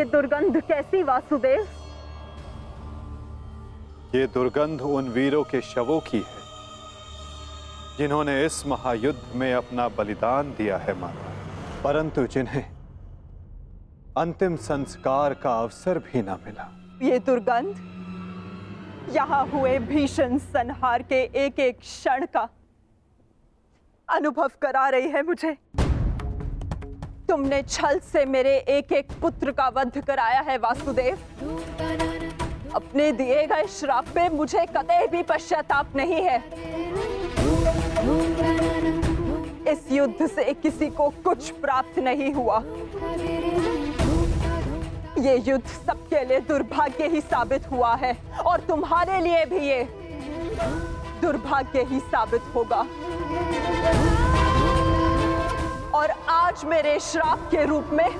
ये दुर्गंध कैसी वासुदेव? ये दुर्गंध उन वीरों के शवों की है जिन्होंने इस महायुद्ध में अपना बलिदान दिया है माता, परंतु जिन्हें अंतिम संस्कार का अवसर भी ना मिला। ये दुर्गंध यहाँ हुए भीषण संहार के एक एक क्षण का अनुभव करा रही है मुझे। तुमने छल से मेरे एक एक पुत्र का वध कराया है वासुदेव। अपने दिए गए श्राप पे मुझे कतई भी पश्चाताप नहीं है। इस युद्ध से किसी को कुछ प्राप्त नहीं हुआ। ये युद्ध सबके लिए दुर्भाग्य ही साबित हुआ है और तुम्हारे लिए भी ये दुर्भाग्य ही साबित होगा। और आज मेरे श्राप के रूप में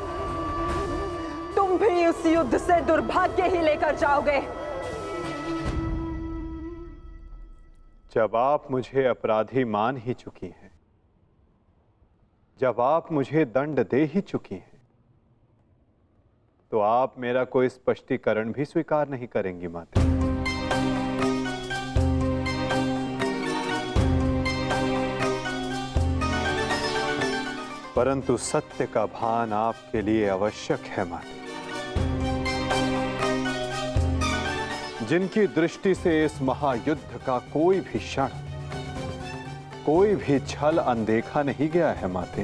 तुम भी उस युद्ध से दुर्भाग्य ही लेकर जाओगे। जब आप मुझे अपराधी मान ही चुकी हैं, जब आप मुझे दंड दे ही चुकी हैं, तो आप मेरा कोई स्पष्टीकरण भी स्वीकार नहीं करेंगी माता। परंतु सत्य का भान आपके लिए आवश्यक है माता। जिनकी दृष्टि से इस महायुद्ध का कोई भी क्षण, कोई भी छल अनदेखा नहीं गया है माते।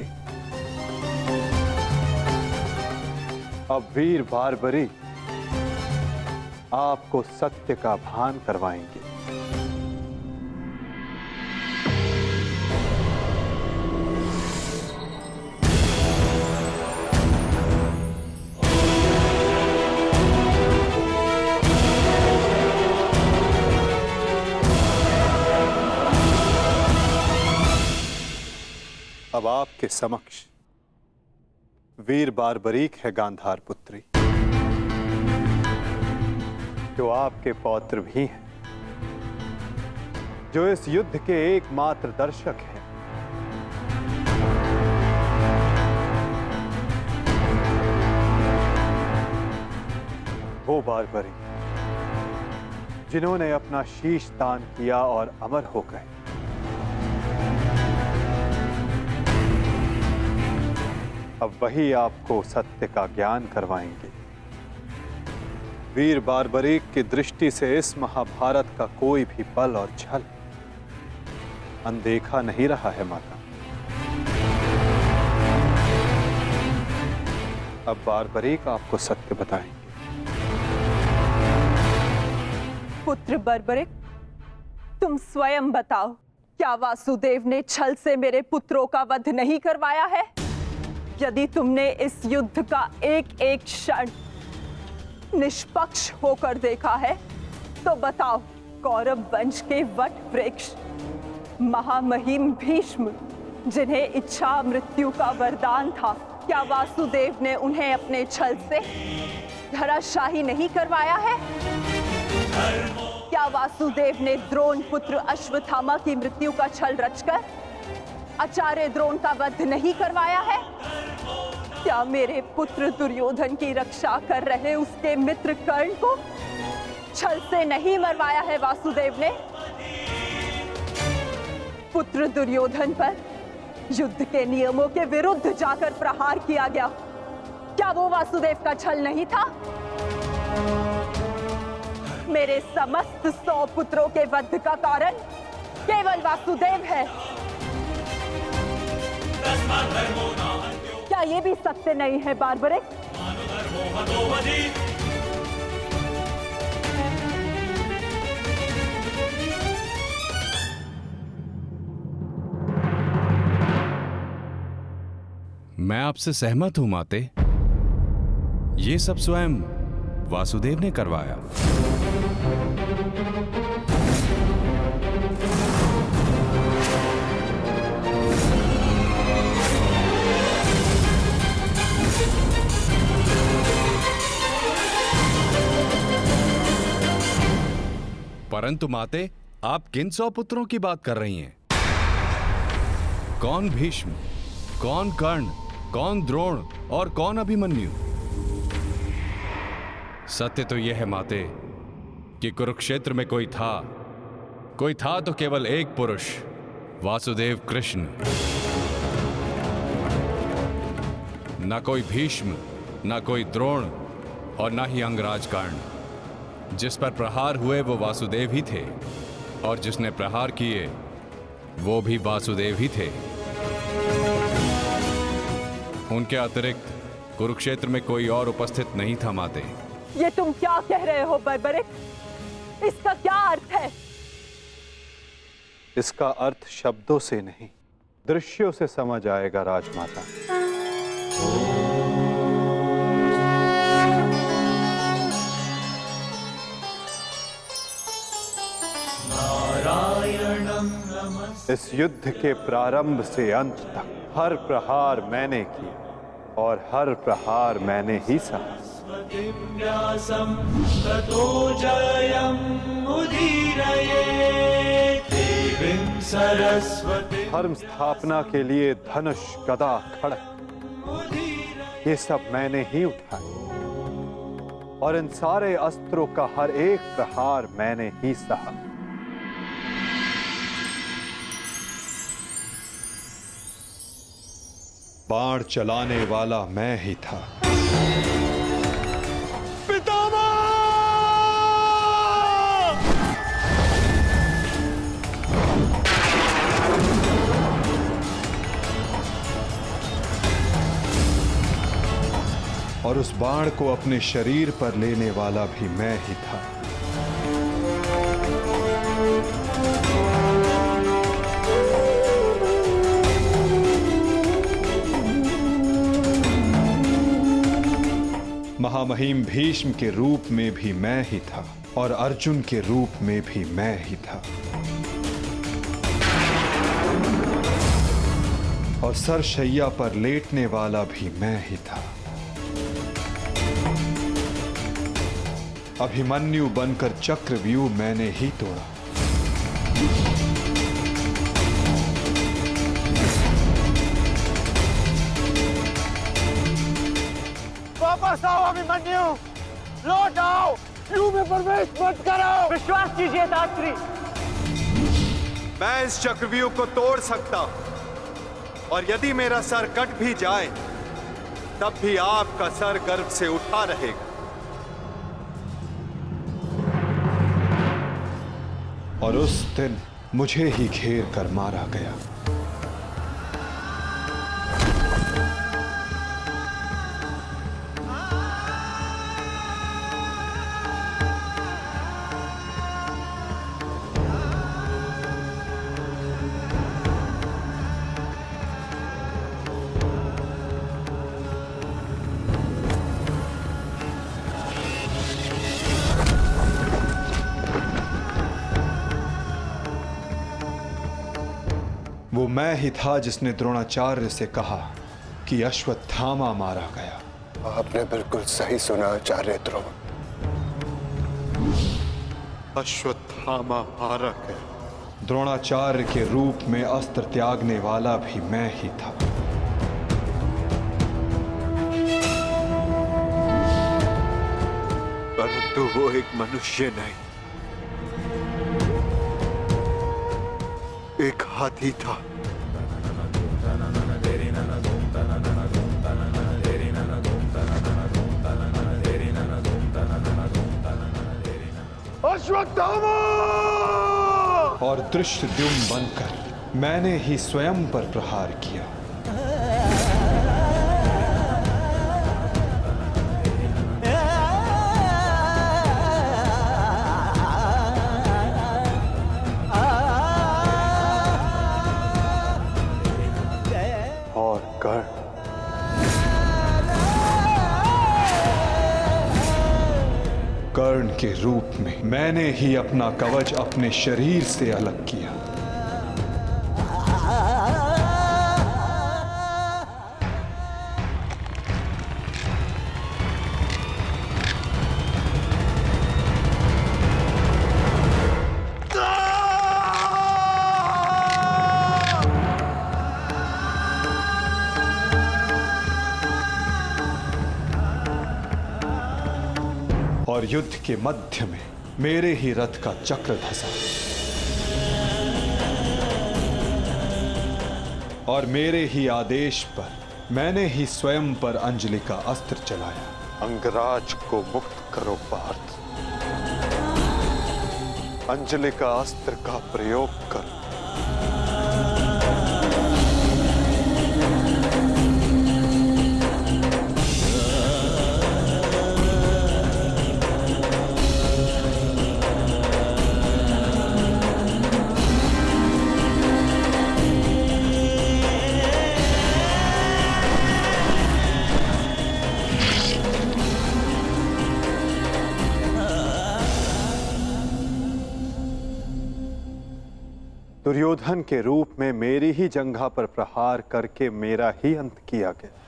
अब वीर बारबरी आपको सत्य का भान करवाएंगे। अब आपके समक्ष वीर बारबरीक है गांधार पुत्री, जो आपके पौत्र भी हैं, जो इस युद्ध के एकमात्र दर्शक हैं। वो बारबरी जिन्होंने अपना शीश दान किया और अमर हो गए। अब वही आपको सत्य का ज्ञान करवाएंगे। वीर बारबरीक की दृष्टि से इस महाभारत का कोई भी पल और छल अनदेखा नहीं रहा है माता। अब बारबरीक आपको सत्य बताएंगे। पुत्र बारबरीक, तुम स्वयं बताओ, क्या वासुदेव ने छल से मेरे पुत्रों का वध नहीं करवाया है? यदि तुमने इस युद्ध का एक एक क्षण निष्पक्ष होकर देखा है, तो बताओ, कौरव वंश के वट वृक्ष महामहिम भीष्म, जिन्हें इच्छा मृत्यु का वरदान था, क्या वासुदेव ने उन्हें अपने छल से धराशाही नहीं करवाया है? क्या वासुदेव ने द्रोण पुत्र अश्वत्थामा की मृत्यु का छल रचकर आचार्य द्रोण का वध नहीं करवाया है? क्या मेरे पुत्र दुर्योधन की रक्षा कर रहे उसके मित्र कर्ण को छल से नहीं मरवाया है वासुदेव ने? पुत्र दुर्योधन पर युद्ध के नियमों के विरुद्ध जाकर प्रहार किया गया, क्या वो वासुदेव का छल नहीं था? मेरे समस्त 100 पुत्रों के वध का कारण केवल वासुदेव है। क्या ये भी सत्य नहीं है बारबरीक? मैं आपसे सहमत हूं माते। ये सब स्वयं वासुदेव ने करवाया। परंतु माते, आप किन 100 पुत्रों की बात कर रही हैं? कौन भीष्म, कौन कर्ण, कौन द्रोण और कौन अभिमन्यु? सत्य तो यह है माते कि कुरुक्षेत्र में कोई था तो केवल एक पुरुष, वासुदेव कृष्ण। न कोई भीष्म, न कोई द्रोण और न ही अंगराज कर्ण। जिस पर प्रहार हुए वो वासुदेव ही थे, और जिसने प्रहार किए वो भी वासुदेव ही थे। उनके अतिरिक्त कुरुक्षेत्र में कोई और उपस्थित नहीं था माते। ये तुम क्या कह रहे हो बर्बरिक? इसका क्या अर्थ है? इसका अर्थ शब्दों से नहीं, दृश्यों से समझ आएगा राजमाता। इस युद्ध के प्रारंभ से अंत तक हर प्रहार मैंने किया और हर प्रहार मैंने ही सहा। धर्म स्थापना के लिए धनुष, गदा, खड्ग, ये सब मैंने ही उठाए और इन सारे अस्त्रों का हर एक प्रहार मैंने ही सहा। बाण चलाने वाला मैं ही था। और उस बाण को अपने शरीर पर लेने वाला भी मैं ही था। महामहिम भीष्म के रूप में भी मैं ही था और अर्जुन के रूप में भी मैं ही था। और सरशैया पर लेटने वाला भी मैं ही था। अभिमन्यु बनकर चक्रव्यूह मैंने ही तोड़ा। वापस आओ अभिमन्यु, लौट आओ, व्यूह में प्रवेश मत करो। विश्वास कीजिए दात्री, मैं इस चक्रव्यूह को तोड़ सकता हूं और यदि मेरा सर कट भी जाए तब भी आपका सर गर्व से उठा रहेगा। और उस दिन मुझे ही घेर कर मारा गया। वो मैं ही था जिसने द्रोणाचार्य से कहा कि अश्वत्थामा मारा गया। आपने बिल्कुल सही सुना आचार्य द्रोण। अश्वत्थामा मारा गया। द्रोणाचार्य के रूप में अस्त्र त्यागने वाला भी मैं ही था। परंतु वो एक मनुष्य नहीं, एक हाथी था। अश्वत्थामा! और दृष्टद्युम्न बनकर मैंने ही स्वयं पर प्रहार किया। और कर्ण के रूप में मैंने ही अपना कवच अपने शरीर से अलग किया। और युद्ध के मध्य में मेरे ही रथ का चक्र धंसा और मेरे ही आदेश पर मैंने ही स्वयं पर अंजलि का अस्त्र चलाया। अंगराज को मुक्त करो पार्थ, अंजलि का अस्त्र का प्रयोग करो। दुर्योधन के रूप में मेरी ही जंघा पर प्रहार करके मेरा ही अंत किया गया।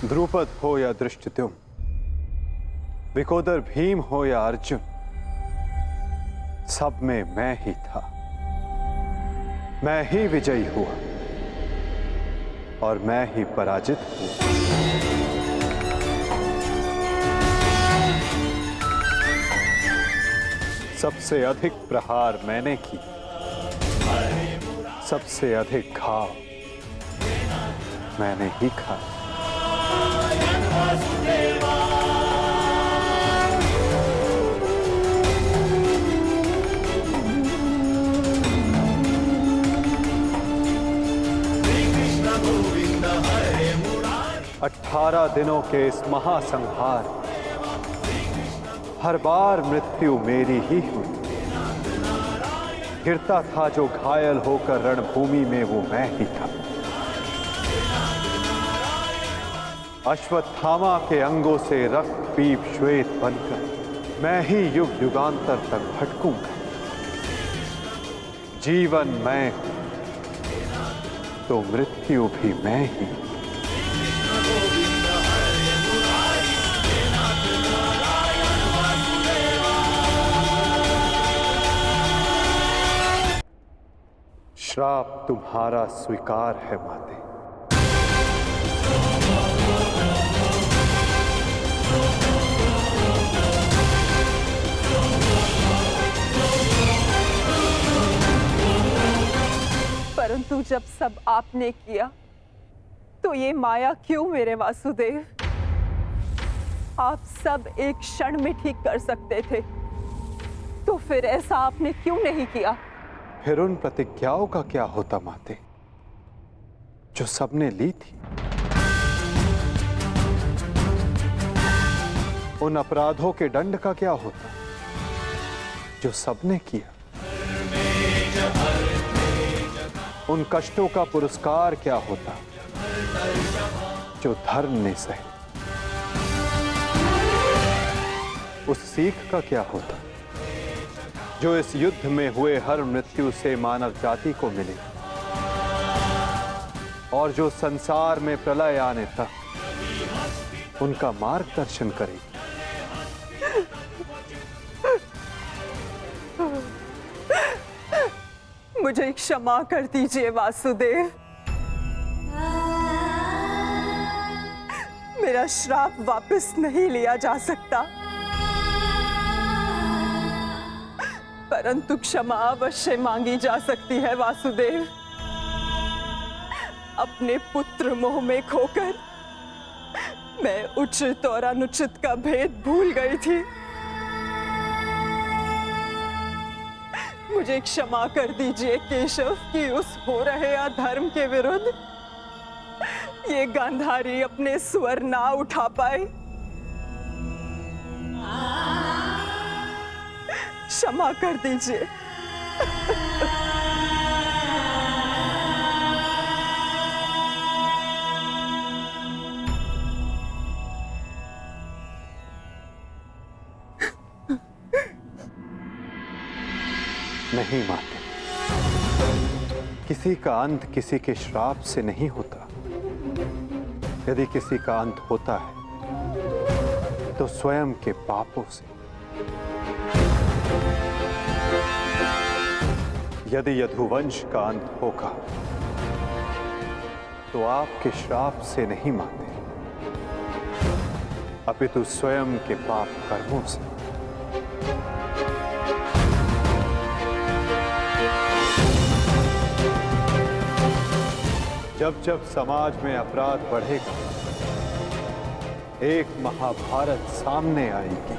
द्रुपद हो या धृष्टद्युम्न, विकोदर भीम हो या अर्जुन, सब में मैं ही था। मैं ही विजयी हुआ और मैं ही पराजित हुआ। सबसे अधिक प्रहार मैंने की, सबसे अधिक घाव मैंने ही खाया। 18 दिनों के इस महासंहार हर बार मृत्यु मेरी ही हुई। गिरता था जो घायल होकर रणभूमि में वो मैं ही था। अश्वत्थामा के अंगों से रक्त पीप श्वेत बनकर मैं ही युग युगांतर तक भटकूंगा। जीवन मैं तो मृत्यु भी मैं ही। श्राप तुम्हारा स्वीकार है माते। परंतु जब सब आपने किया तो ये माया क्यों मेरे वासुदेव? आप सब एक क्षण में ठीक कर सकते थे, तो फिर ऐसा आपने क्यों नहीं किया? फिर उन प्रतिज्ञाओं का क्या होता माते, जो सबने ली थी? उन अपराधों के दंड का क्या होता, जो सबने किया? उन कष्टों का पुरस्कार क्या होता, जो धर्म ने सहे? उस सीख का क्या होता, जो इस युद्ध में हुए हर मृत्यु से मानव जाति को मिले और जो संसार में प्रलय आने तक उनका मार्गदर्शन करेगी? मुझे क्षमा कर दीजिए वासुदेव। मेरा श्राप वापस नहीं लिया जा सकता, परंतु क्षमा अवश्य मांगी जा सकती है वासुदेव। अपने पुत्र मोह में खोकर मैं उचित और अनुचित का भेद भूल गई थी। मुझे क्षमा कर दीजिए केशव कि उस हो रहे अधर्म के विरुद्ध ये गांधारी अपने स्वर ना उठा पाए। क्षमा कर दीजिए। नहीं माते, किसी का अंत किसी के श्राप से नहीं होता। यदि किसी का अंत होता है तो स्वयं के पापों से। यदि यदुवंश का अंत होगा तो आपके श्राप से नहीं माते, अपितु स्वयं के पाप कर्मों से। जब जब समाज में अपराध बढ़ेगा, एक महाभारत सामने आएगी।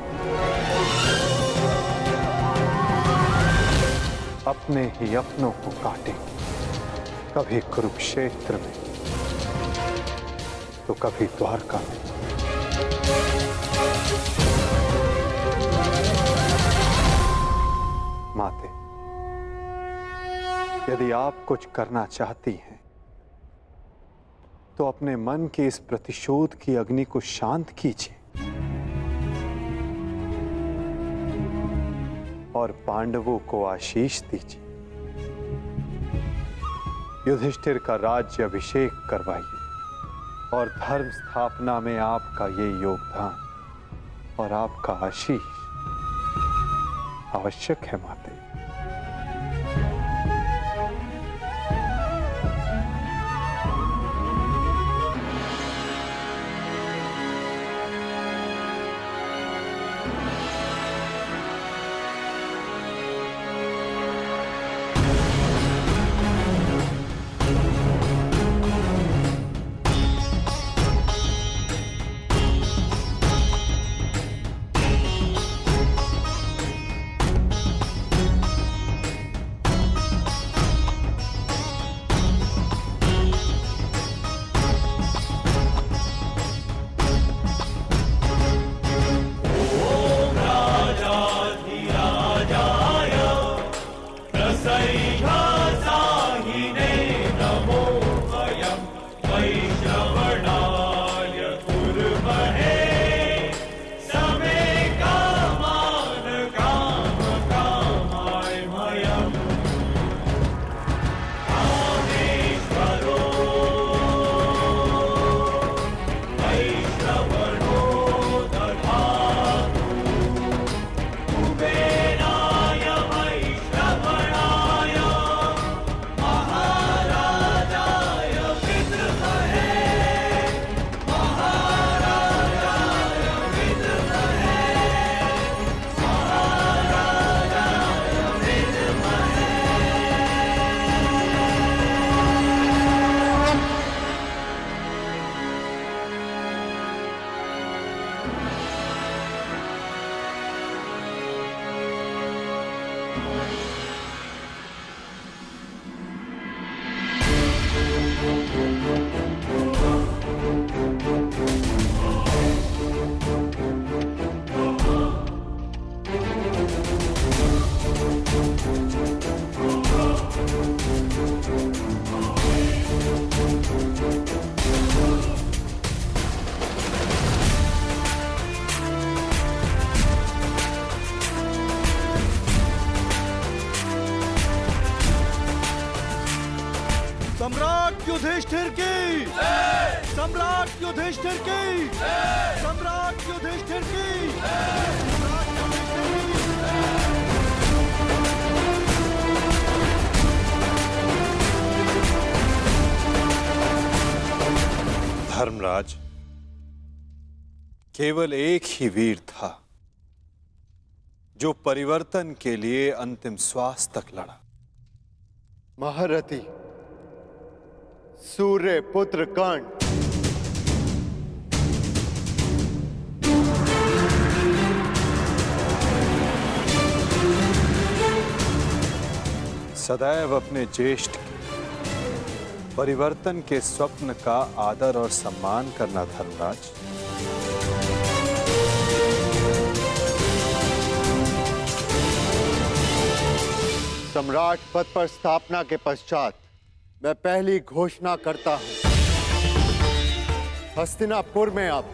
अपने ही अपनों को काटेंगे, कभी कुरुक्षेत्र में तो कभी द्वारका में। माते, यदि आप कुछ करना चाहती हैं तो अपने मन के इस प्रतिशोध की अग्नि को शांत कीजिए और पांडवों को आशीष दीजिए। युधिष्ठिर का राज्य अभिषेक करवाइए और धर्म स्थापना में आपका ये योगदान और आपका आशीष आवश्यक है माते। सम्राट युधिष्ठिर की, सम्राट युधिष्ठिर की, सम्राट युधिष्ठिर की, धर्मराज, केवल एक ही वीर था जो परिवर्तन के लिए अंतिम श्वास तक लड़ा। महारथी सूर्य पुत्र कर्ण। सदैव अपने ज्येष्ठ के परिवर्तन के स्वप्न का आदर और सम्मान करना धर्मराज। सम्राट पद पर स्थापना के पश्चात मैं पहली घोषणा करता हूं, हस्तिनापुर में अब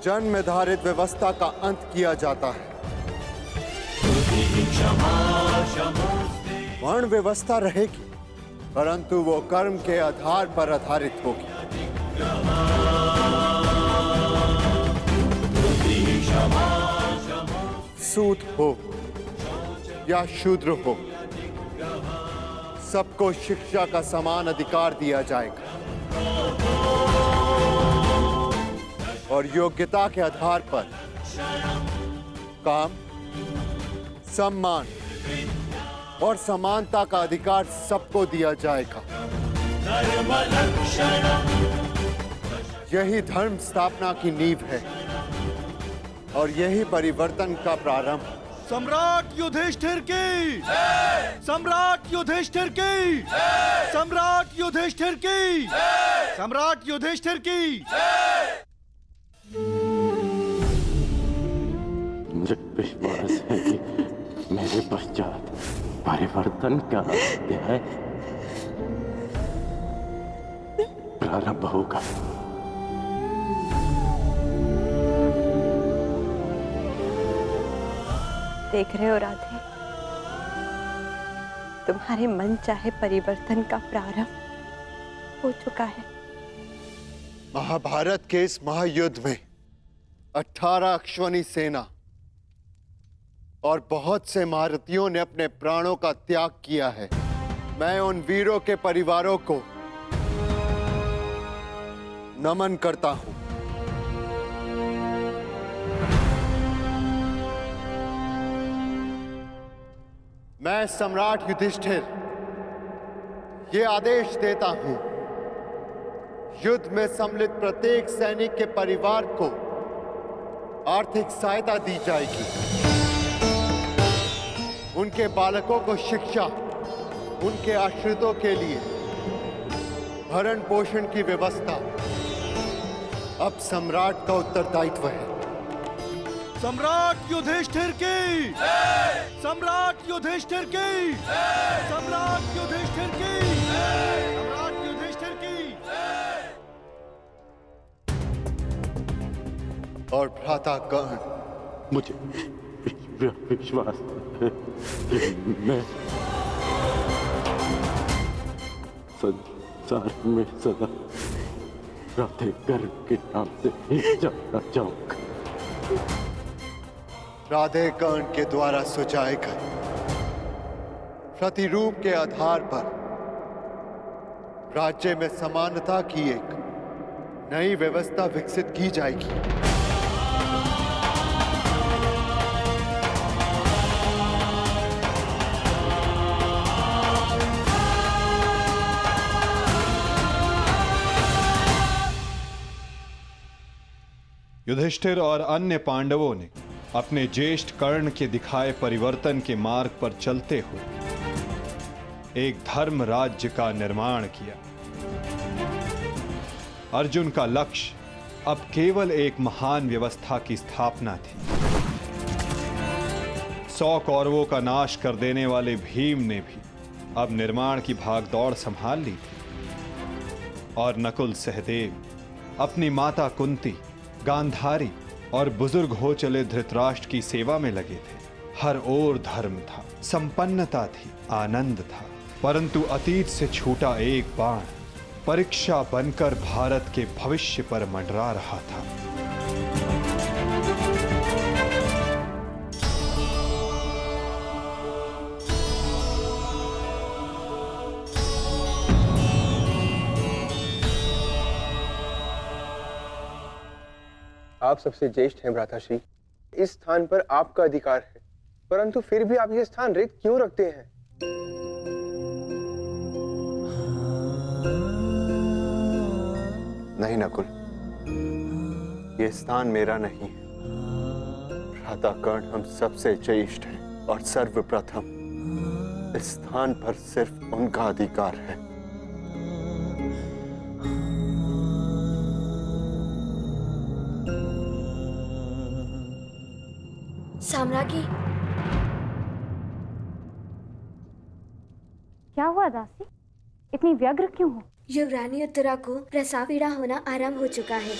जन्म आधारित व्यवस्था का अंत किया जाता है। वर्ण व्यवस्था रहेगी, परंतु वो कर्म के आधार पर आधारित होगी। सूत हो या शूद्र हो, सबको शिक्षा का समान अधिकार दिया जाएगा और योग्यता के आधार पर काम, सम्मान और समानता का अधिकार सबको दिया जाएगा। यही धर्म स्थापना की नींव है और यही परिवर्तन का प्रारंभ। सम्राट युधिष्ठिर की, सम्राट युधिष्ठिर की, सम्राट युधिष्ठिर की, सम्राट युधिष्ठिर की। मुझे विश्वास है कि मेरे पश्चात परिवर्तन का अध्याय प्रारंभ होगा। देख रहे हो राधे, तुम्हारे मन चाहे परिवर्तन का प्रारंभ हो चुका है। महाभारत के इस महायुद्ध में 18 अश्वनी सेना और बहुत से महारथियों ने अपने प्राणों का त्याग किया है। मैं उन वीरों के परिवारों को नमन करता हूं। मैं सम्राट युधिष्ठिर ये आदेश देता हूं, युद्ध में सम्मिलित प्रत्येक सैनिक के परिवार को आर्थिक सहायता दी जाएगी। उनके बालकों को शिक्षा, उनके आश्रितों के लिए भरण पोषण की व्यवस्था अब सम्राट का उत्तरदायित्व है। सम्राट युधिष्ठिर की, सम्राट युधिष्ठिर की, सम्राट युधिष्ठिर की, सम्राट युधिष्ठिर की। और भ्राता कर्ण, मुझे विश्वास है कि मैं संसार में सदा राधे कर्ण के नाम से ही जाना चाहूंगा। राधे कर्ण के द्वारा सुझाए गए प्रतिरूप के आधार पर राज्य में समानता की एक नई व्यवस्था विकसित की जाएगी। युधिष्ठिर और अन्य पांडवों ने अपने ज्येष्ठ कर्ण के दिखाए परिवर्तन के मार्ग पर चलते हुए एक धर्म राज्य का निर्माण किया। अर्जुन का लक्ष्य अब केवल एक महान व्यवस्था की स्थापना थी। 100 कौरवों का नाश कर देने वाले भीम ने भी अब निर्माण की भागदौड़ संभाल ली थी और नकुल सहदेव अपनी माता कुंती, गांधारी और बुजुर्ग हो चले धृतराष्ट्र की सेवा में लगे थे। हर ओर धर्म था, संपन्नता थी, आनंद था, परंतु अतीत से छूटा एक बाण परीक्षा बनकर भारत के भविष्य पर मंडरा रहा था। आप सबसे ज्येष्ठ हैं भ्राताश्री, इस स्थान पर आपका अधिकार है, परंतु फिर भी आप ये स्थान रिक्त क्यों रखते हैं? नहीं नकुल, ये स्थान मेरा नहीं है। भ्राता कर्ण हम सबसे ज्येष्ठ हैं और सर्वप्रथम इस स्थान पर सिर्फ उनका अधिकार है। साम्राज्ञी, क्या हुआ दासी? इतनी व्यग्र क्यों हो? युवरानी उत्तरा को प्रसव पीड़ा होना आरंभ हो चुका है।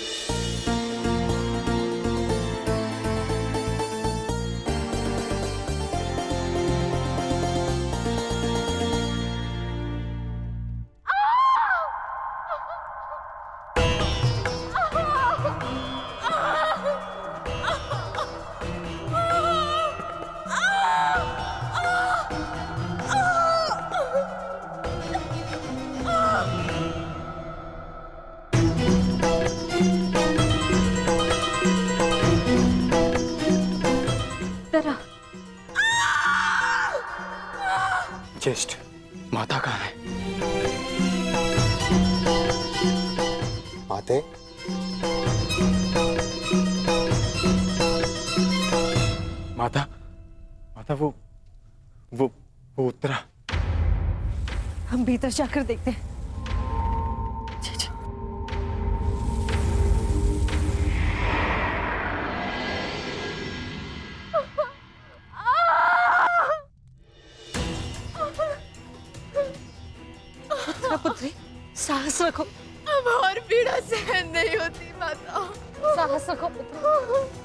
माते, माता, माता वो उत्तरा। हम भीतर जाकर देखते हैं। जी, जी। पुत्री, साहस रखो। अब और पीड़ा सहन नहीं होती माता। साहस रखो पुत्र,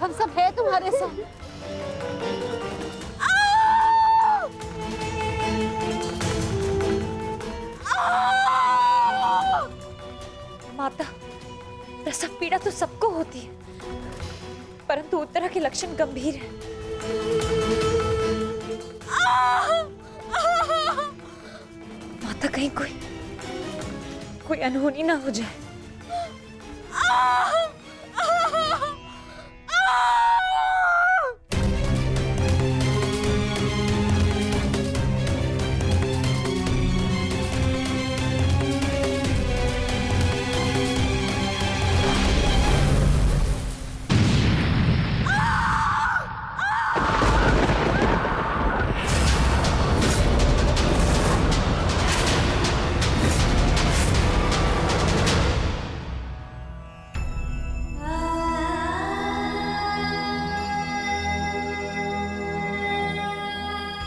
हम सब हैं तुम्हारे साथ। माता, प्रसव पीड़ा तो सबको होती है, परंतु उत्तरा के लक्षण गंभीर हैं। माता, कहीं कोई अनहोनी ना हो जाए।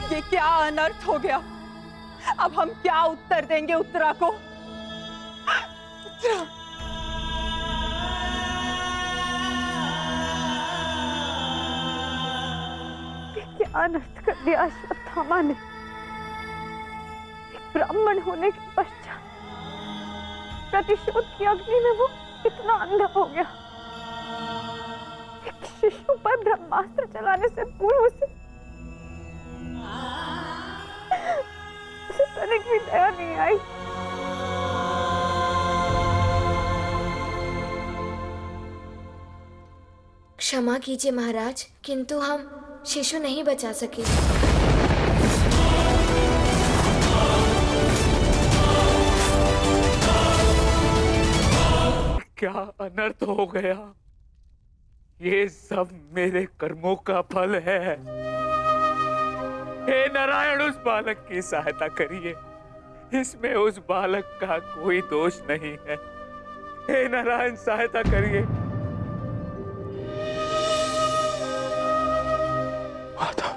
ये क्या अनर्थ हो गया? अब हम क्या उत्तर देंगे उत्तरा को? उत्तरा, क्या अनर्थ कर दिया अश्वत्थामा ने। एक ब्राह्मण होने के पश्चात प्रतिशोध की अग्नि में वो इतना अंधा हो गया। एक शिशु पर ब्रह्मास्त्र चलाने से पूर्व उसे तनिक भी दया नहीं आई। क्षमा कीजिए महाराज, किंतु हम शिशु नहीं बचा सके। क्या अनर्थ हो गया? ये सब मेरे कर्मों का फल है। हे नारायण, उस बालक की सहायता करिए। इसमें उस बालक का कोई दोष नहीं है। हे नारायण, सहायता करिए। माता,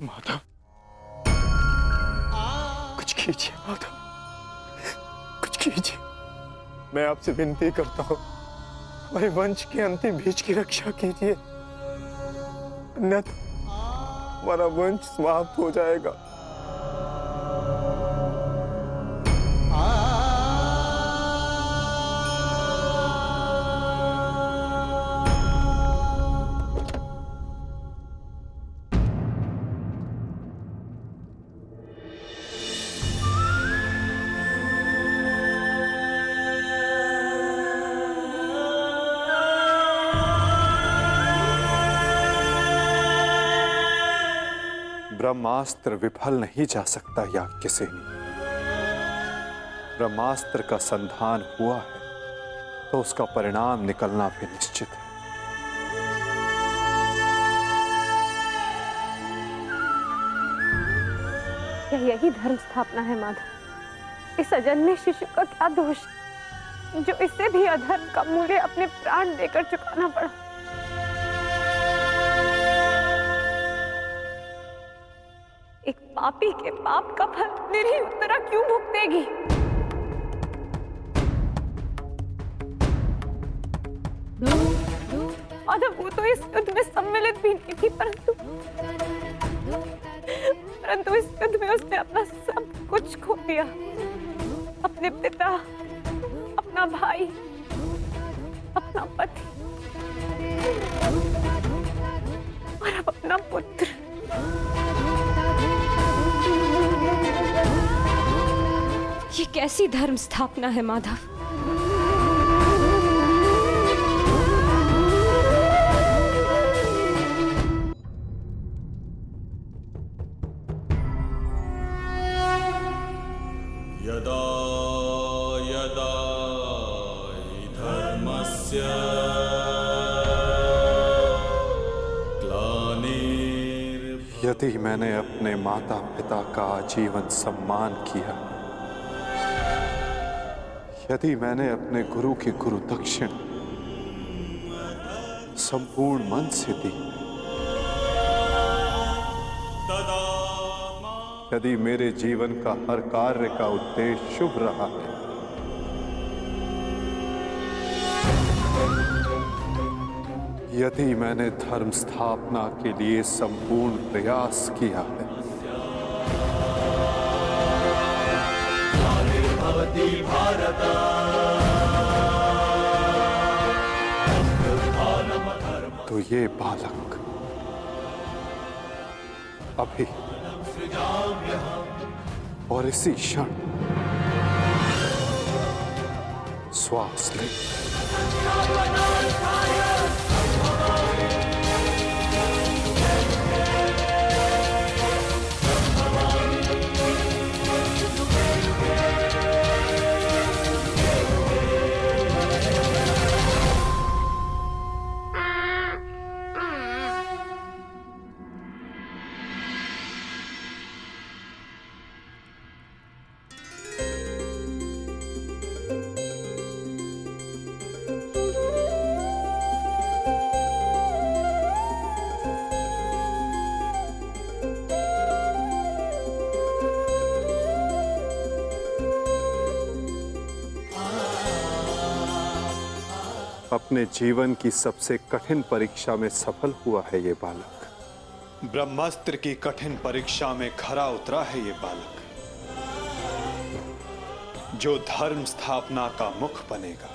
माता, कुछ कीजिए माता, कुछ कीजिए। मैं आपसे विनती करता हूं, हमारे वंश के अंतिम बीज की रक्षा कीजिए, अन्यथा हमारा वंश समाप्त हो जाएगा। ब्रह्मास्त्र विफल नहीं जा सकता याज्ञसेनी। ब्रह्मास्त्र का संधान हुआ है तो उसका परिणाम निकलना भी निश्चित है। क्या यही धर्म स्थापना है माधव? इस अजन्मे शिशु का क्या दोष जो इसे भी अधर्म का मूल्य अपने प्राण देकर चुकाना पड़ा? एक पापी के पाप का फल निरीह उत्तरा क्यों भुगतेगी? माधव, वो तो इस युद्ध में सम्मिलित भी नहीं थी, परंतु इस युद्ध में उसने अपना सब कुछ खो दिया। अपने पिता, अपना भाई, अपना पति और अब अपना पुत्र। ये कैसी धर्म स्थापना है माधव? यदि मैंने अपने माता पिता का आजीवन सम्मान किया, यदि मैंने अपने गुरु की गुरु दक्षिण संपूर्ण मन से दी, यदि मेरे जीवन का हर कार्य का उद्देश्य शुभ रहा है, यदि मैंने धर्म स्थापना के लिए संपूर्ण प्रयास किया है, तो ये बालक अभी और इसी क्षण श्वास ले। अपने जीवन की सबसे कठिन परीक्षा में सफल हुआ है ये बालक। ब्रह्मास्त्र की कठिन परीक्षा में खरा उतरा है ये बालक, जो धर्म स्थापना का मुख बनेगा।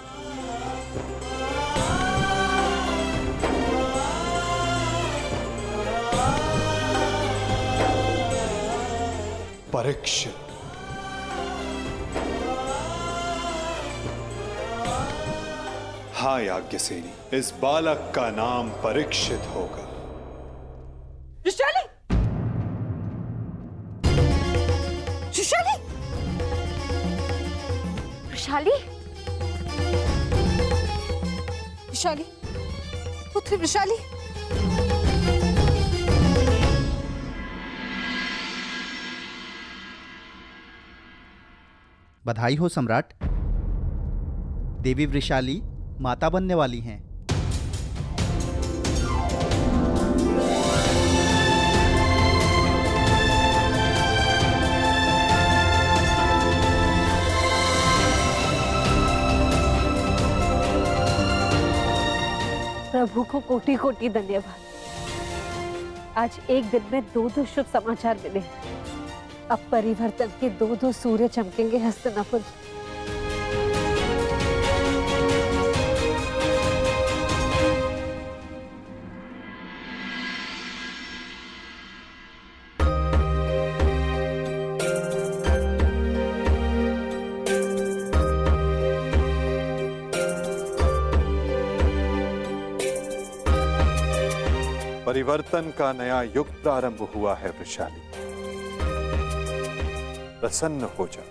परीक्षित। हाँ याज्ञसेनी, इस बालक का नाम परीक्षित होगा। विशाली! विशाली! विशाली? विशाली, पुत्री विशाली! बधाई हो सम्राट। देवी वृषाली माता बनने वाली हैं। प्रभु को कोटि कोटि धन्यवाद। आज एक दिन में दो शुभ समाचार मिले। अब परिवर्तन के दो सूर्य चमकेंगे हस्तिनापुर। परिवर्तन का नया युग प्रारंभ हुआ है वृषाली। प्रसन्न हो जा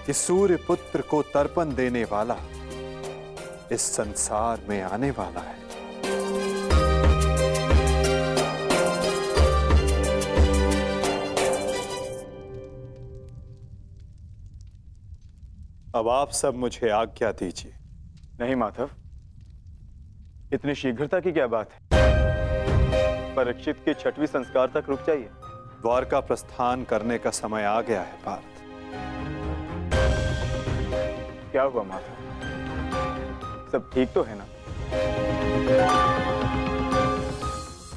कि सूर्य पुत्र को तर्पण देने वाला इस संसार में आने वाला है। अब आप सब मुझे आज्ञा दीजिए। नहीं माधव, इतनी शीघ्रता की क्या बात है? परीक्षित के 6वें संस्कार तक रुक जाइए। द्वारका प्रस्थान करने का समय आ गया है पार्थ। क्या हुआ माधव, सब ठीक तो है ना?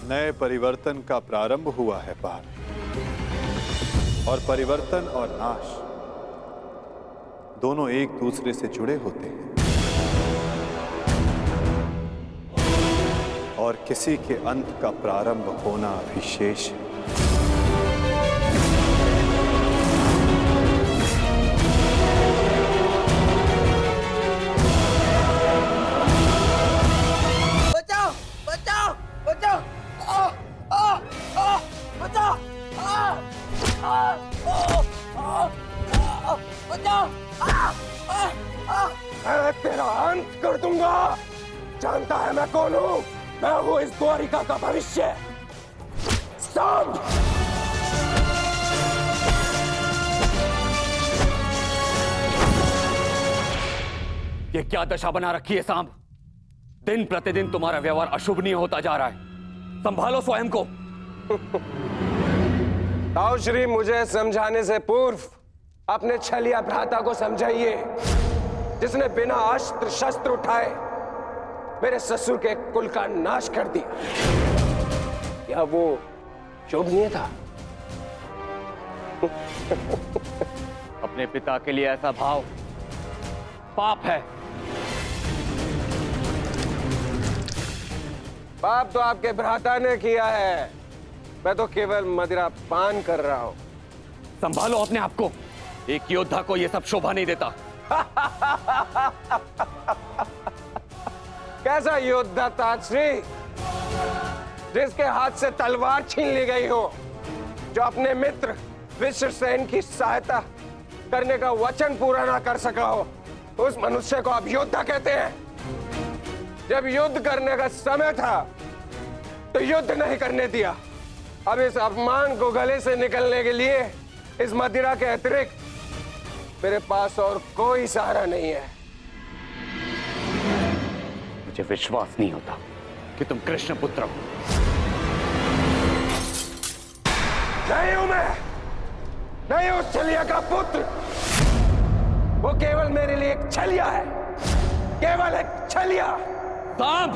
नए परिवर्तन का प्रारंभ हुआ है पार्थ, और परिवर्तन और नाश दोनों एक दूसरे से जुड़े होते हैं, और किसी के अंत का प्रारंभ होना भी शेष है। बचाओ बचाओ बचाओ! बचाओ! बचाओ! मैं तेरा अंत कर दूंगा। जानता है मैं कौन हूँ? मैं हूँ इस द्वारिका का भविष्य। सांभ! ये क्या दशा बना रखी है सांब? दिन प्रतिदिन तुम्हारा व्यवहार अशुभनीय होता जा रहा है। संभालो स्वयं को। ताऊ श्री, मुझे समझाने से पूर्व अपने छलिया भ्राता को समझाइए, जिसने बिना अस्त्र शस्त्र उठाए मेरे ससुर के कुल का नाश कर दिया। क्या वो शोभनीय था? अपने पिता के लिए ऐसा भाव पाप है। पाप तो आपके भ्राता ने किया है, मैं तो केवल मदिरा पान कर रहा हूं। संभालो अपने आप को। एक योद्धा को यह सब शोभा नहीं देता। कैसा योद्धा ताजश्री, जिसके हाथ से तलवार छीन ली गई हो, जो अपने मित्र विश्वसेन की सहायता करने का वचन पूरा ना कर सका हो, उस मनुष्य को आप योद्धा कहते हैं? जब युद्ध करने का समय था तो युद्ध नहीं करने दिया। अब इस अपमान को गले से निकलने के लिए इस मदिरा के अतिरिक्त मेरे पास और कोई सहारा नहीं है। मुझे विश्वास नहीं होता कि तुम कृष्ण पुत्र हो। नहीं हूं मैं, नहीं उस छलिया का पुत्र। वो केवल मेरे लिए एक छलिया है, केवल एक छलिया। सांब!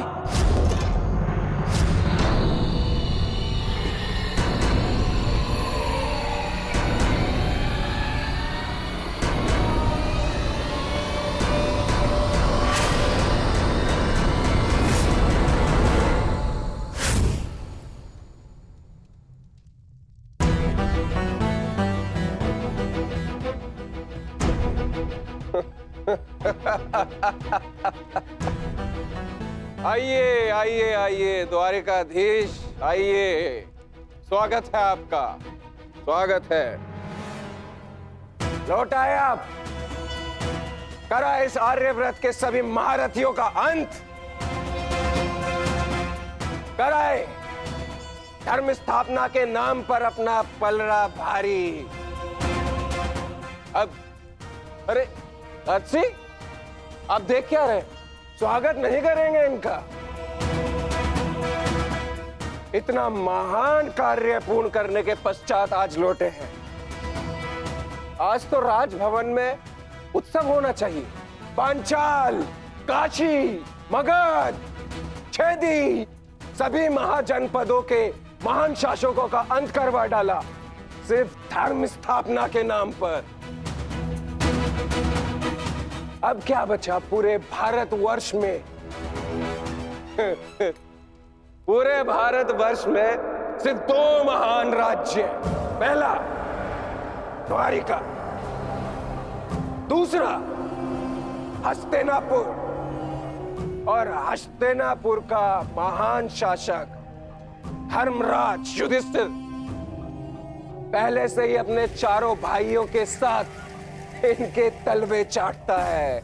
आइए आइए आइए द्वारिकाधीश, आइए। स्वागत है आपका, स्वागत है। लौट आए आप। करा इस आर्यव्रत के सभी महारथियों का अंत। कराए धर्म स्थापना के नाम पर अपना पलड़ा भारी। अब अरे अच्छी, आप देख क्या रहे? स्वागत नहीं करेंगे इनका? इतना महान कार्य पूर्ण करने के पश्चात आज लौटे हैं। आज तो राजभवन में उत्सव होना चाहिए। पांचाल, काशी, मगध, छेदी, सभी महाजनपदों के महान शासकों का अंत करवा डाला, सिर्फ धर्म स्थापना के नाम पर। अब क्या बचा पूरे भारतवर्ष में? पूरे भारतवर्ष में सिर्फ दो महान राज्य। पहला द्वारिका, दूसरा हस्तिनापुर। और हस्तिनापुर का महान शासक धर्मराज युधिष्ठिर पहले से ही अपने चारों भाइयों के साथ इनके तलवे चाटता है।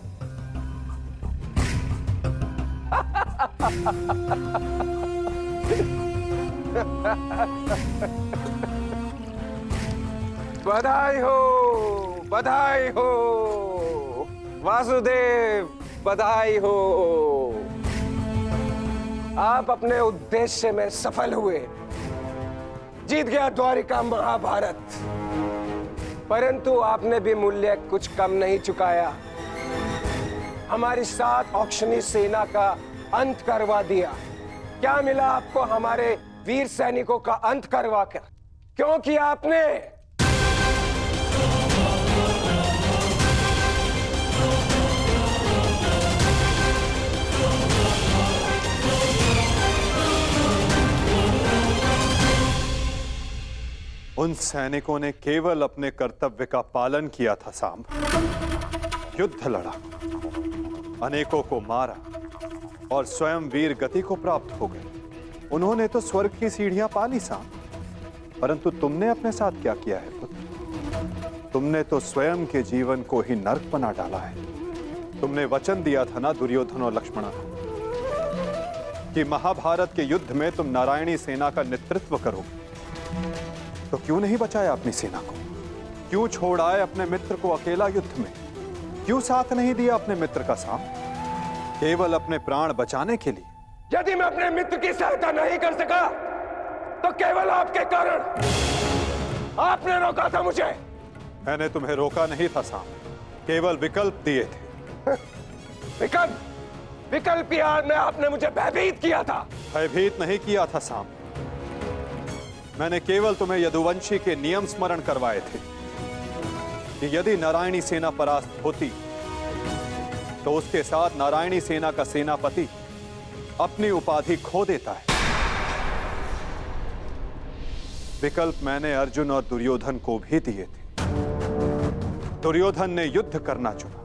बधाई हो, बधाई हो वासुदेव, बधाई हो। आप अपने उद्देश्य में सफल हुए। जीत गया द्वारिका महाभारत। परंतु आपने भी मूल्य कुछ कम नहीं चुकाया। हमारी 7 औक्षणी सेना का अंत करवा दिया। क्या मिला आपको हमारे वीर सैनिकों का अंत करवा कर? क्यों किया आपने? उन सैनिकों ने केवल अपने कर्तव्य का पालन किया था सांब। युद्ध लड़ा, अनेकों को मारा और स्वयं वीर गति को प्राप्त हो गए। उन्होंने तो स्वर्ग की सीढ़ियां पाली सांब। परंतु तुमने अपने साथ क्या किया है पुत्र? तुमने तो स्वयं के जीवन को ही नर्क बना डाला है। तुमने वचन दिया था ना दुर्योधन और लक्ष्मण को कि महाभारत के युद्ध में तुम नारायणी सेना का नेतृत्व करोगे। तो क्यों नहीं बचाया अपनी सेना को? क्यों छोड़ आए अपने मित्र को अकेला युद्ध में? क्यों साथ नहीं दिया अपने मित्र का साथ? केवल अपने प्राण बचाने के लिए? यदि मैं अपने मित्र की सहायता नहीं कर सका तो केवल आपके कारण। आपने रोका था मुझे। मैंने तुम्हें रोका नहीं था साम, केवल विकल्प दिए थे। विकल्प? विकल्प की आड़ में आपने मुझे भयभीत किया था। भयभीत नहीं किया था साम, मैंने केवल तुम्हें यदुवंशी के नियम स्मरण करवाए थे कि यदि नारायणी सेना परास्त होती तो उसके साथ नारायणी सेना का सेनापति अपनी उपाधि खो देता है। विकल्प मैंने अर्जुन और दुर्योधन को भी दिए थे। दुर्योधन ने युद्ध करना चुना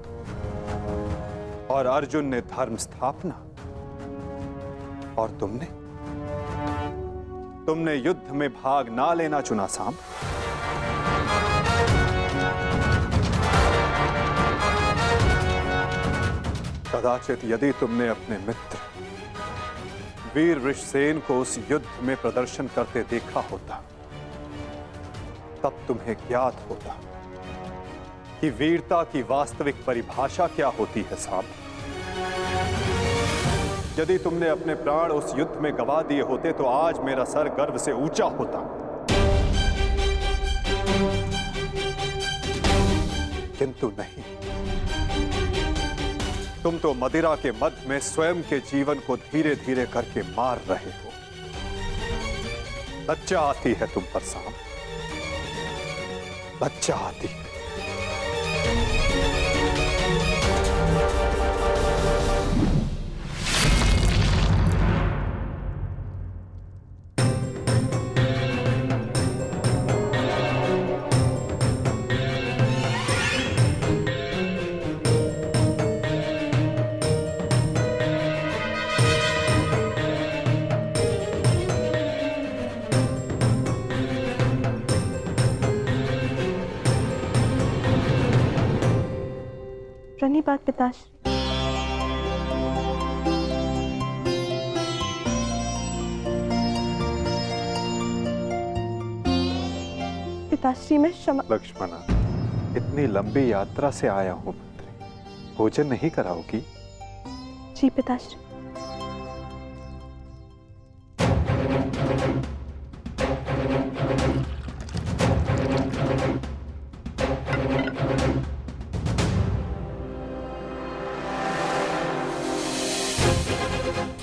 और अर्जुन ने धर्म स्थापना, और तुमने युद्ध में भाग ना लेना चुना साम। कदाचित यदि तुमने अपने मित्र वीर वृषसेन को उस युद्ध में प्रदर्शन करते देखा होता तब तुम्हें ज्ञात होता कि वीरता की वास्तविक परिभाषा क्या होती है साहब। यदि तुमने अपने प्राण उस युद्ध में गवा दिए होते तो आज मेरा सर गर्व से ऊंचा होता, किंतु नहीं। तुम तो मदिरा के मद में स्वयं के जीवन को धीरे धीरे करके मार रहे हो। लज्जा आती है तुम पर साम, लज्जा आती है। प्रणिपात पिताश्री। पिताश्री मैं क्षमा। लक्ष्मणा, इतनी लंबी यात्रा से आया हूं पुत्री, भोजन नहीं कराओगी? जी पिताश्री।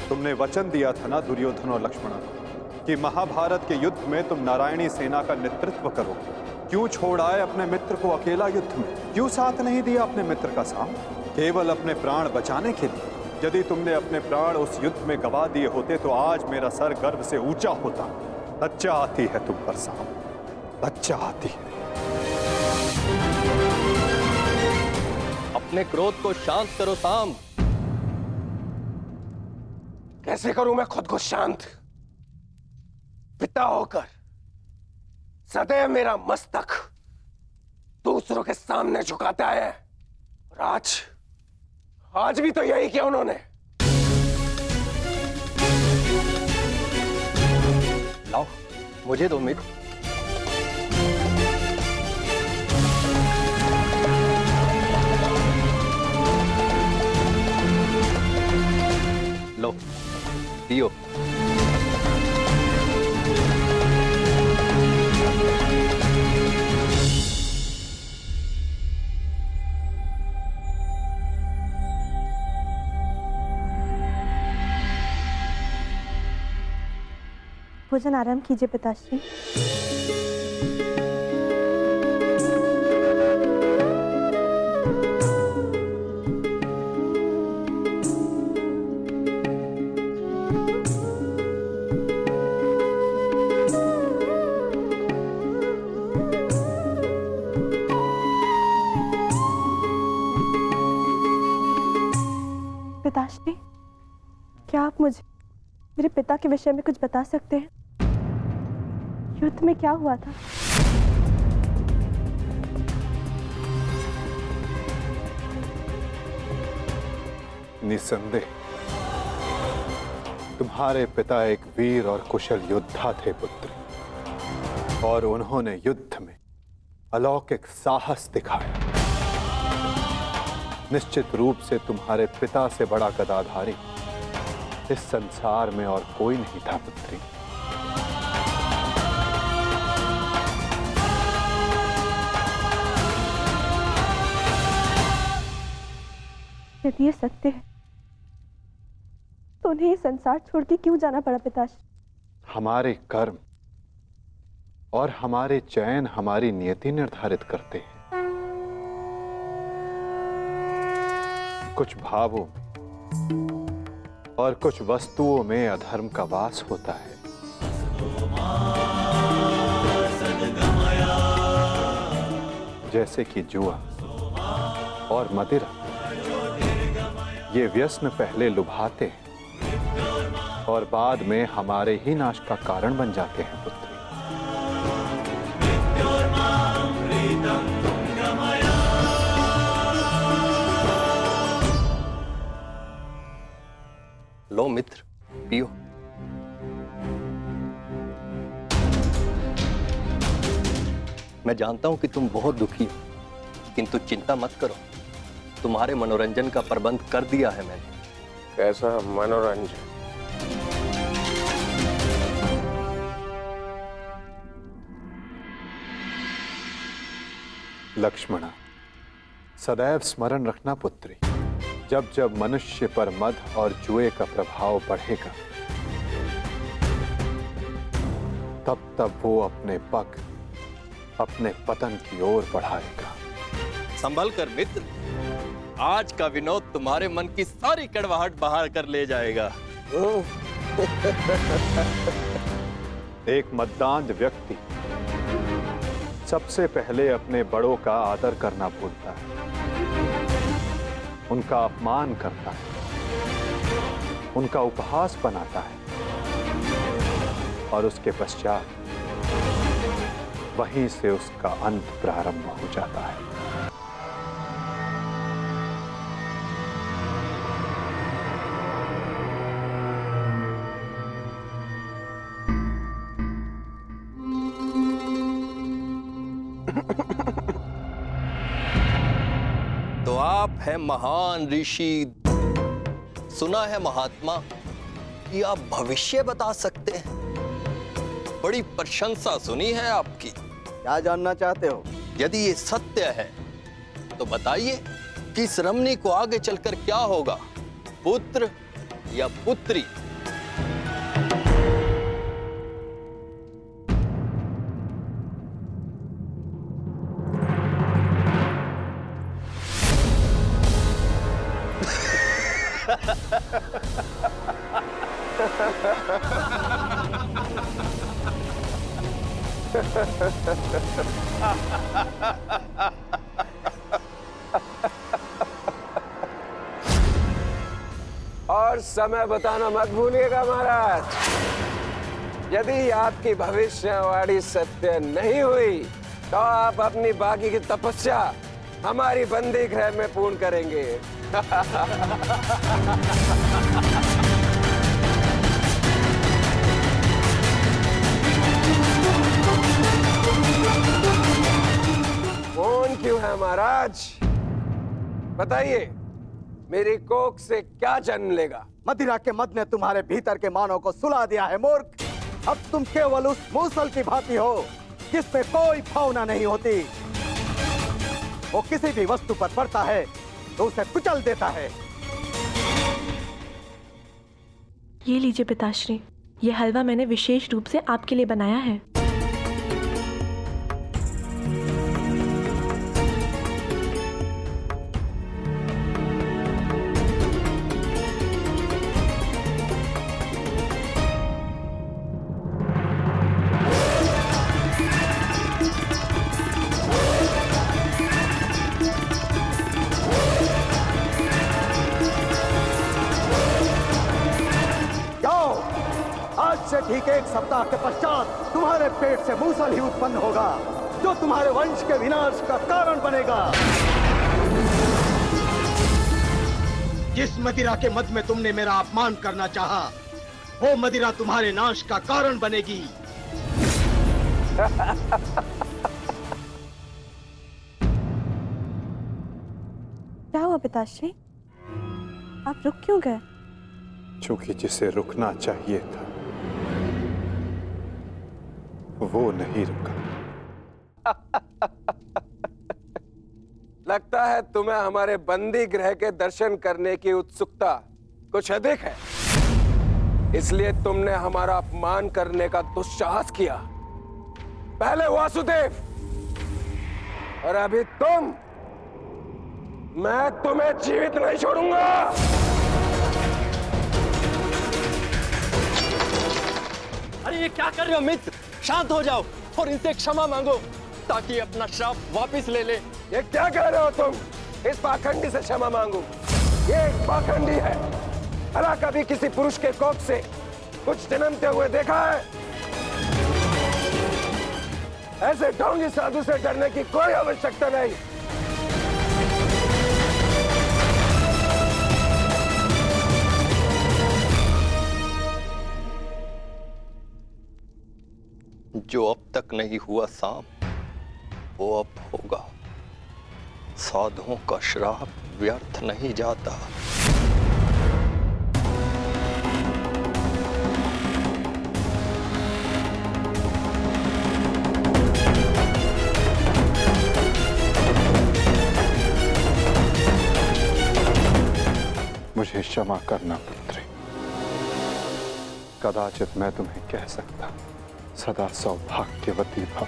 तुमने वचन दिया था ना दुर्योधन और लक्ष्मण को कि महाभारत के युद्ध में तुम नारायणी सेना का नेतृत्व करोगे। क्यों छोड़ आए अपने मित्र को अकेला युद्ध में? क्यों साथ नहीं दिया अपने मित्र का साथ? केवल अपने प्राण बचाने के लिए? यदि तुमने अपने प्राण उस युद्ध में गवा दिए होते तो आज मेरा सर गर्व से ऊंचा होता। लज्जा आती है तुम पर साम, लज्जा आती है। अपने क्रोध को शांत करो साम। कैसे करूं मैं खुद को शांत? पिता होकर सदैव मेरा मस्तक दूसरों के सामने झुकाता है, और आज भी तो यही किया उन्होंने। लाओ मुझे दो मित्र। लो पियो। भोजन आराम कीजिए पिताश्री। पिताश्री, क्या आप मुझे मेरे पिता के विषय में कुछ बता सकते हैं? युद्ध में क्या हुआ था? निसंदेह तुम्हारे पिता एक वीर और कुशल योद्धा थे पुत्री। और उन्होंने युद्ध में अलौकिक साहस दिखाया। निश्चित रूप से तुम्हारे पिता से बड़ा गदाधारी इस संसार में और कोई नहीं था पुत्री। यदि ये सत्य है तो उन्हें ये संसार छोड़ के क्यों जाना पड़ा पिताश्री? हमारे कर्म और हमारे चयन हमारी नियति निर्धारित करते हैं। कुछ भावों में और कुछ वस्तुओं में अधर्म का वास होता है। जैसे कि जुआ और मदिरा, ये व्यसन पहले लुभाते हैं और बाद में हमारे ही नाश का कारण बन जाते हैं पुत्री। लो मित्र, पियो। मैं जानता हूं कि तुम बहुत दुखी हो, किंतु चिंता मत करो, तुम्हारे मनोरंजन का प्रबंध कर दिया है मैंने। कैसा मनोरंजन? लक्ष्मणा, सदैव स्मरण रखना पुत्री, जब जब मनुष्य पर मद और जुए का प्रभाव बढ़ेगा तब तब वो अपने पग अपने पतन की ओर बढ़ाएगा। संभल कर मित्र, आज का विनोद तुम्हारे मन की सारी कड़वाहट बाहर कर ले जाएगा। एक मद्दांध व्यक्ति सबसे पहले अपने बड़ों का आदर करना भूलता है, उनका अपमान करता है, उनका उपहास बनाता है और उसके पश्चात वहीं से उसका अंत प्रारंभ हो जाता है। तो आप हैं महान ऋषि, सुना है महात्मा कि आप भविष्य बता सकते हैं। बड़ी प्रशंसा सुनी है आपकी। क्या जानना चाहते हो? यदि ये सत्य है तो बताइए कि इस रमणी को आगे चलकर क्या होगा, पुत्र या पुत्री? और समय बताना मत भूलिएगा महाराज। यदि आपकी भविष्यवाणी सत्य नहीं हुई तो आप अपनी बाकी की तपस्या हमारी बंदी गृह में पूर्ण करेंगे। कौन क्यों है महाराज? बताइए, मेरी कोख से क्या जन्म लेगा? मदिरा के मद ने तुम्हारे भीतर के मानव को सुला दिया है मूर्ख। अब तुम केवल उस मूसल की भांति हो जिसमें कोई भावना नहीं होती। वो किसी भी वस्तु पर पड़ता है तो उसे कुचल देता है। ये लीजिए पिताश्री, ये हलवा मैंने विशेष रूप से आपके लिए बनाया है। ठीक एक सप्ताह के पश्चात तुम्हारे पेट से मूसल ही उत्पन्न होगा जो तुम्हारे वंश के विनाश का कारण बनेगा। जिस मदिरा के मद में तुमने मेरा अपमान करना चाहा, वो मदिरा तुम्हारे नाश का कारण बनेगी। क्या हुआ पिताश्री? आप रुक क्यों गए? क्योंकि जिसे रुकना चाहिए था वो नहीं रुका। लगता है तुम्हें हमारे बंदी गृह के दर्शन करने की उत्सुकता कुछ अधिक है, इसलिए तुमने हमारा अपमान करने का दुस्साहस किया। पहले वासुदेव और अभी तुम। मैं तुम्हें जीवित नहीं छोड़ूंगा। अरे ये क्या कर रहे हो मित्र? शांत हो जाओ और इनसे क्षमा मांगो ताकि अपना श्राप वापस ले ले। ये क्या कह रहे हो तुम? इस पाखंडी से क्षमा मांगू? ये एक पाखंडी है। भला कभी किसी पुरुष के कोख से कुछ जन्मते हुए देखा है? ऐसे ढोंगी साधु से डरने की कोई आवश्यकता नहीं। जो अब तक नहीं हुआ साम, वो अब होगा। साधुओं का श्राप व्यर्थ नहीं जाता। मुझे क्षमा करना पुत्री। कदाचित मैं तुम्हें कह सकता सदा सौभाग्यवती भव।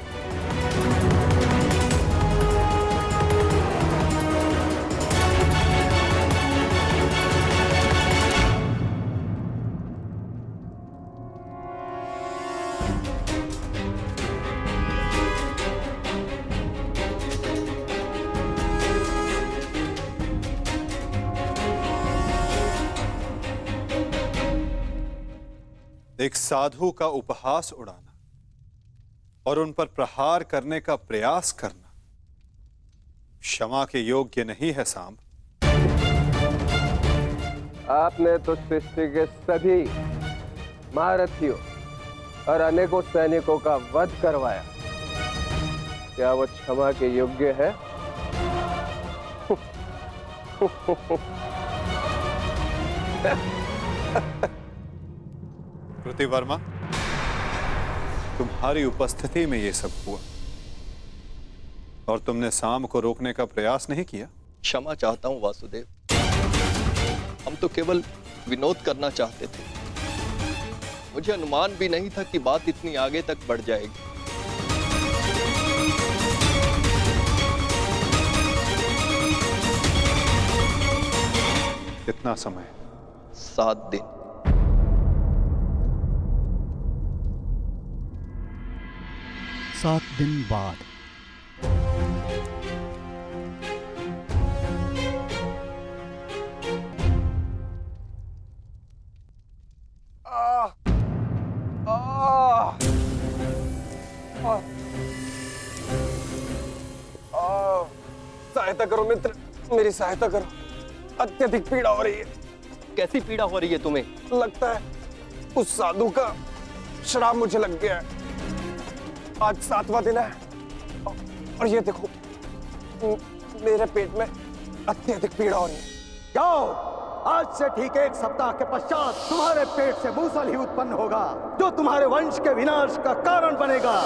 एक साधु का उपहास उड़ाना और उन पर प्रहार करने का प्रयास करना क्षमा के योग्य नहीं है सांब। आपने तो सृष्टि के सभी महारथियों और अनेकों सैनिकों का वध करवाया। क्या वो क्षमा के योग्य है? कृतिवर्मा, तुम्हारी उपस्थिति में ये सब हुआ और तुमने साम को रोकने का प्रयास नहीं किया। क्षमा चाहता हूं वासुदेव, हम तो केवल विनोद करना चाहते थे। मुझे अनुमान भी नहीं था कि बात इतनी आगे तक बढ़ जाएगी। कितना समय? 7 दिन। सात दिन बाद सहायता करो मित्र, मेरी सहायता करो। अत्यधिक पीड़ा हो रही है। कैसी पीड़ा हो रही है तुम्हें? लगता है उस साधु का श्राप मुझे लग गया है। आज 7वां दिन है और ये देखो मेरे पेट में अत्यधिक पीड़ा हो रही है। जाओ, आज से ठीक 1 सप्ताह के पश्चात तुम्हारे पेट से मूसल ही उत्पन्न होगा जो तुम्हारे वंश के विनाश का कारण बनेगा।